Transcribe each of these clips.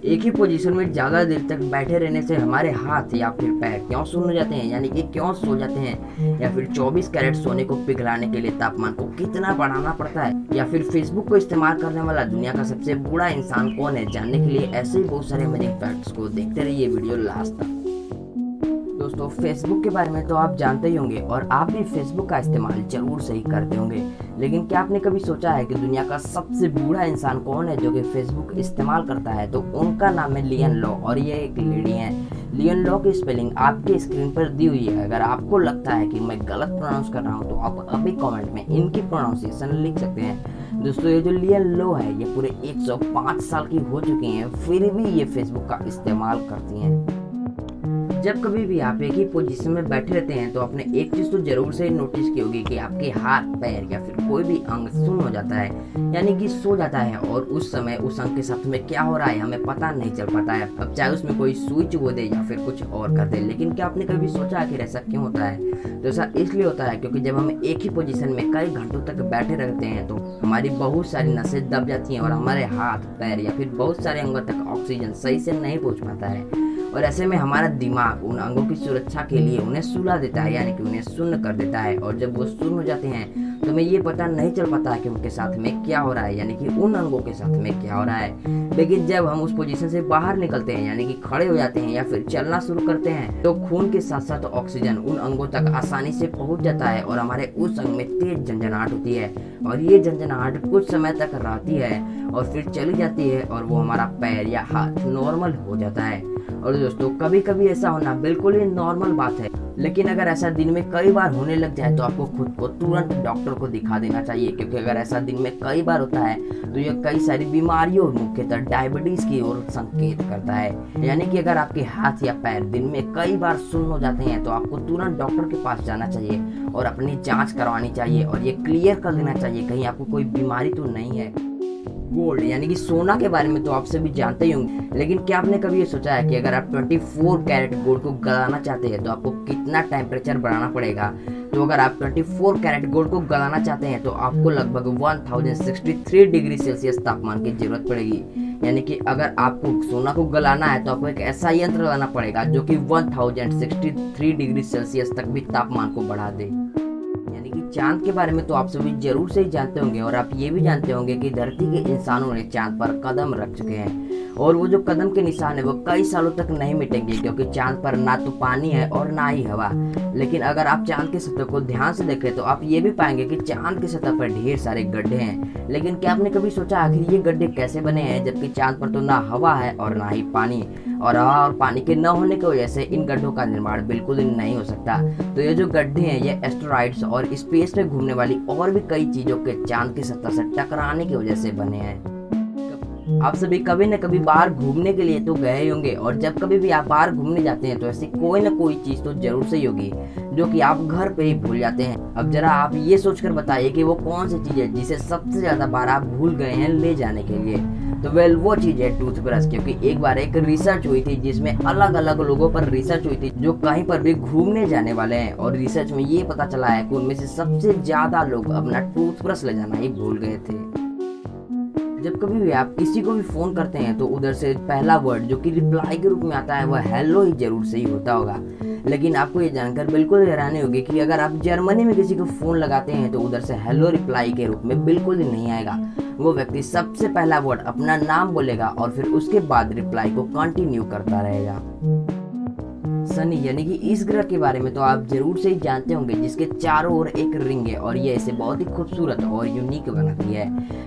एक ही पोजीशन में ज़्यादा देर तक बैठे रहने से हमारे हाथ या फिर पैर क्यों सुन्न हो जाते हैं, यानी कि क्यों सो जाते हैं, या फिर 24 कैरेट सोने को पिघलाने के लिए तापमान को कितना बढ़ाना पड़ता है, या फिर फेसबुक को इस्तेमाल करने वाला दुनिया का सबसे बूढ़ा इंसान कौन है, जानने के लिए ऐसे ही बहुत सारे अमेजिंग फैक्ट्स को देखते रहिए वीडियो लास्ट तक। दोस्तों, फेसबुक के बारे में तो आप जानते ही होंगे और आप भी फेसबुक का इस्तेमाल जरूर से ही करते होंगे, लेकिन क्या आपने कभी सोचा है कि दुनिया का सबसे बूढ़ा इंसान कौन है जो कि फेसबुक इस्तेमाल करता है? तो उनका नाम है लियन लो और ये एक लेडी है। लियन लो की स्पेलिंग आपके स्क्रीन पर दी हुई है। अगर आपको लगता है कि मैं गलत प्रोनाउंस कर रहा हूँ तो आप अभी कमेंट में इनकी प्रोनाउंसिएशन लिख सकते हैं। दोस्तों, ये जो लियन लो है ये पूरे 105 साल की हो चुकी हैं, फिर भी ये फेसबुक का इस्तेमाल करती हैं। जब कभी भी आप एक ही पोजीशन में बैठे रहते हैं तो आपने एक चीज तो जरूर से नोटिस की होगी कि आपके हाथ, पैर या फिर कोई भी अंग सुन्न हो जाता है, यानी कि सो जाता है, और उस समय उस अंग के साथ में क्या हो रहा है हमें पता नहीं चल पाता है। अब चाहे उसमें कोई स्विच वो दे या फिर कुछ और कर दे, लेकिन क्या आपने कभी सोचा आखिर ऐसा क्यों होता है? तो ऐसा इसलिए होता है क्योंकि जब हम एक ही पोजीशन में कई घंटों तक बैठे रहते हैं तो हमारी बहुत सारी नसें दब जाती हैं और हमारे हाथ, पैर या फिर बहुत सारे अंगों तक ऑक्सीजन सही से नहीं पहुंच पाता है, और ऐसे में हमारा दिमाग उन अंगों की सुरक्षा के लिए उन्हें सुला देता है, यानी कि उन्हें सुन्न कर देता है। और जब वो सुन्न हो जाते हैं तो हमें ये पता नहीं चल पाता है कि उनके साथ में क्या हो रहा है, यानी कि उन अंगों के साथ में क्या हो रहा है। लेकिन जब हम उस पोजीशन से बाहर निकलते हैं, यानी कि खड़े हो जाते हैं या फिर चलना शुरू करते हैं, तो खून के साथ साथ ऑक्सीजन उन अंगों तक आसानी से पहुंच जाता है और हमारे उस अंग में तेज झंझनाहट होती है, और ये झंझनाहट कुछ समय तक रहती है और फिर चली जाती है और वो हमारा पैर या हाथ नॉर्मल हो जाता है। और दोस्तों, कभी कभी ऐसा होना बिल्कुल ही नॉर्मल बात है, लेकिन अगर ऐसा दिन में कई बार होने लग जाए तो आपको खुद को तुरंत डॉक्टर को दिखा देना चाहिए, क्योंकि अगर ऐसा दिन में कई बार होता है तो यह कई सारी बीमारियों, मुख्यतः डायबिटीज की ओर संकेत करता है। यानी कि अगर आपके हाथ या पैर दिन में कई बार सुन्न हो जाते हैं तो आपको तुरंत डॉक्टर के पास जाना चाहिए और अपनी जांच करवानी चाहिए और ये क्लियर कर लेना चाहिए कहीं आपको कोई बीमारी तो नहीं है। गोल्ड यानी कि सोना के बारे में तो आप सभी जानते ही होंगे, लेकिन क्या आपने कभी ये सोचा है कि अगर आप 24 कैरेट गोल्ड को गलाना चाहते हैं तो आपको कितना टेम्परेचर बढ़ाना पड़ेगा? तो अगर आप 24 कैरेट गोल्ड को गलाना चाहते हैं तो आपको लगभग 1063 डिग्री सेल्सियस तापमान की जरूरत पड़ेगी। यानी कि अगर आपको सोना को गलाना है तो आपको एक ऐसा यंत्र लाना पड़ेगा जो कि 1063 डिग्री सेल्सियस तक भी तापमान को बढ़ा दे। चांद के बारे में तो आप सभी जरूर से ही जानते होंगे, और आप ये भी जानते होंगे कि धरती के इंसानों ने चांद पर कदम रख चुके हैं, और वो जो कदम के निशान है वो कई सालों तक नहीं मिटेंगे, क्योंकि चांद पर ना तो पानी है और ना ही हवा। लेकिन अगर आप चांद की सतह को ध्यान से देखें तो आप ये भी पाएंगे कि चांद की सतह पर ढेर सारे गड्ढे हैं। लेकिन क्या आपने कभी सोचा आखिर ये गड्ढे कैसे बने हैं, जबकि चांद पर तो ना हवा है और ना ही पानी, और हवा और पानी के न होने की वजह से इन गड्ढों का निर्माण बिल्कुल ही नहीं हो सकता। तो ये जो गड्ढे हैं ये एस्टेरॉइड्स और स्पेस में घूमने वाली और भी कई चीजों के चांद की सतह से टकराने की वजह से बने हैं। आप सभी कभी न कभी बाहर घूमने के लिए तो गए होंगे, और जब कभी भी आप बाहर घूमने जाते हैं तो ऐसी कोई ना कोई चीज तो जरूर से ही होगी जो कि आप घर पे ही भूल जाते हैं। अब जरा आप ये सोचकर बताइए कि वो कौन सी चीज है जिसे सबसे ज्यादा बार आप भूल गए हैं ले जाने के लिए? तो वो चीज है टूथब्रश, क्योंकि एक बार एक रिसर्च हुई थी जिसमें अलग अलग लोगों पर रिसर्च हुई थी जो कहीं पर भी घूमने जाने वाले हैं, और रिसर्च में ये पता चला है कि उनमें से सबसे ज्यादा लोग अपना टूथब्रश ले जाना ही भूल गए थे। जब कभी भी आप किसी को भी फोन करते हैं तो उधर से पहला वर्ड जो कि रिप्लाई के रूप में आता है वह हेलो ही जरूर से ही होता होगा। लेकिन आपको ये जानकर बिल्कुल हैरानी होगी कि अगर आप जर्मनी में किसी को फोन लगाते हैं तो उधर से हेलो रिप्लाई के रूप में बिल्कुल ही नहीं आएगा। वो व्यक्ति सबसे पहला वर्ड अपना नाम बोलेगा और फिर उसके बाद रिप्लाई को कंटिन्यू करता रहेगा। शनि यानी कि इस ग्रह के बारे में तो आप जरूर से ही जानते होंगे, जिसके चारों ओर एक रिंग है और ये इसे बहुत ही खूबसूरत और यूनिक बनाती है।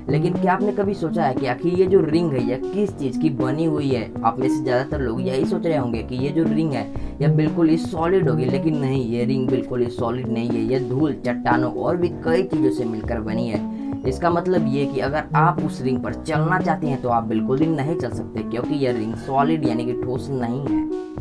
लेकिन क्या आपने कभी सोचा है कि आखिर ये जो रिंग है यह किस चीज की बनी हुई है? आप में से ज्यादातर लोग यही सोच रहे होंगे कि ये जो रिंग है यह बिल्कुल ही सॉलिड होगी, लेकिन नहीं, ये रिंग बिल्कुल ही सॉलिड नहीं है। यह धूल, चट्टानों और भी कई चीजों से मिलकर बनी है। इसका मतलब ये कि अगर आप उस रिंग पर चलना चाहते हैं तो आप बिल्कुल ही नहीं चल सकते, क्योंकि यह रिंग सॉलिड यानी कि ठोस नहीं है।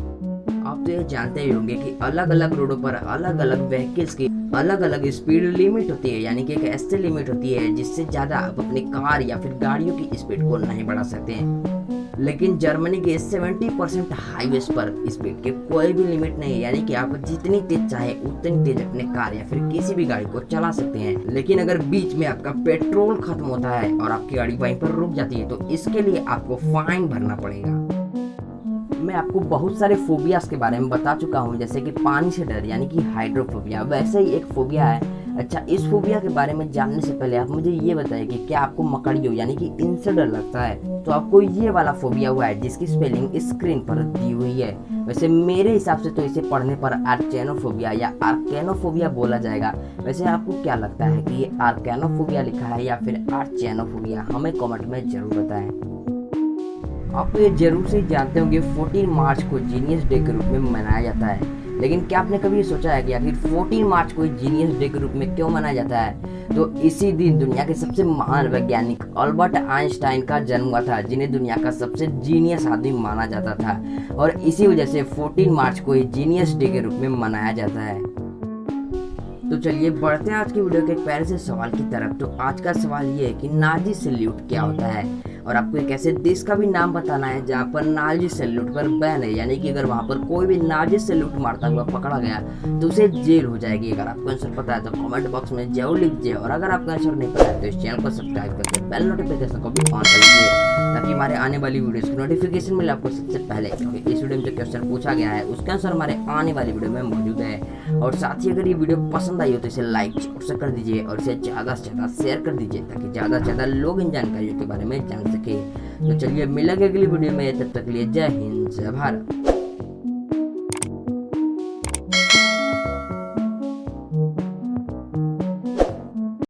आप तो ये जानते ही होंगे कि अलग अलग रोडों पर अलग अलग व्हीकल्स की अलग अलग स्पीड लिमिट होती है, यानी कि एक ऐसी लिमिट होती है जिससे ज्यादा आप अपनी कार या फिर गाड़ियों की स्पीड को नहीं बढ़ा सकते हैं। लेकिन जर्मनी के 70% हाईवेज पर स्पीड के कोई भी लिमिट नहीं है, यानी कि आप जितनी तेज चाहे उतनी तेज अपने कार या फिर किसी भी गाड़ी को चला सकते हैं। लेकिन अगर बीच में आपका पेट्रोल खत्म होता है और आपकी गाड़ी वहीं पर रुक जाती है तो इसके लिए आपको फाइन भरना पड़ेगा। मैं आपको बहुत सारे फोबियास के बारे में बता चुका हूँ, जैसे कि पानी से डर यानी कि हाइड्रोफोबिया, वैसे ही एक फोबिया है। अच्छा, इस फोबिया के बारे में जानने से पहले आप मुझे ये बताइए कि क्या आपको मकड़ियों यानी कि इनसे डर लगता है? तो आपको ये वाला फोबिया हुआ है जिसकी स्पेलिंग स्क्रीन पर दी हुई है। वैसे मेरे हिसाब से तो इसे पढ़ने पर आर्चेनोफोबिया या आर्केनोफोबिया बोला जाएगा। वैसे आपको क्या लगता है कि ये आर्केनोफोबिया लिखा है या फिर आर्चेनोफोबिया? हमें कमेंट में जरूर बताएं। आप ये जरूर से जानते होंगे 14 मार्च को जीनियस डे के रूप में मनाया जाता है, लेकिन क्या आपने कभी ये सोचा है कि आखिर 14 मार्च को जीनियस डे के रूप में क्यों मनाया जाता है? तो इसी दिन दुनिया के सबसे महान वैज्ञानिक अल्बर्ट आइंस्टाइन का जन्म हुआ था, जिन्हें दुनिया का सबसे जीनियस आदमी माना जाता था, और इसी वजह से 14 मार्च को ही जीनियस डे के रूप में मनाया जाता है। तो चलिए बढ़ते हैं आज की वीडियो के एक प्यारे से सवाल की तरफ। तो आज का सवाल ये है कि नाजी सैल्यूट क्या होता है, और आपको एक ऐसे देश का भी नाम बताना है जहाँ पर नाजी सैल्यूट पर बैन है, यानी कि अगर वहाँ पर कोई भी नाजी सैल्यूट मारता हुआ पकड़ा गया तो उसे जेल हो जाएगी। अगर आपको आंसर पता है तो कमेंट बॉक्स में जरूर लिख दीजिए, और अगर आपका आंसर नहीं पता है तो इस चैनल को सब्सक्राइब करके बेल नोटिफिकेशन को भी ऑन कर लीजिए, ताकि हमारे आने वाली वीडियोस की नोटिफिकेशन मिले आपको सबसे पहले। क्योंकि इस वीडियो में जो क्वेश्चन पूछा गया है उसका आंसर हमारे आने वाली वीडियो में मौजूद है। और साथ ही अगर ये वीडियो पसंद आई हो तो इसे लाइक से कर दीजिए और इसे ज़्यादा से ज़्यादा शेयर कर दीजिए, ताकि ज़्यादा से ज़्यादा लोग इन जानकारियों के बारे में जान सके। तो चलिए मिलेंगे अगली वीडियो में, तब तक के लिए जय हिंद जय भारत।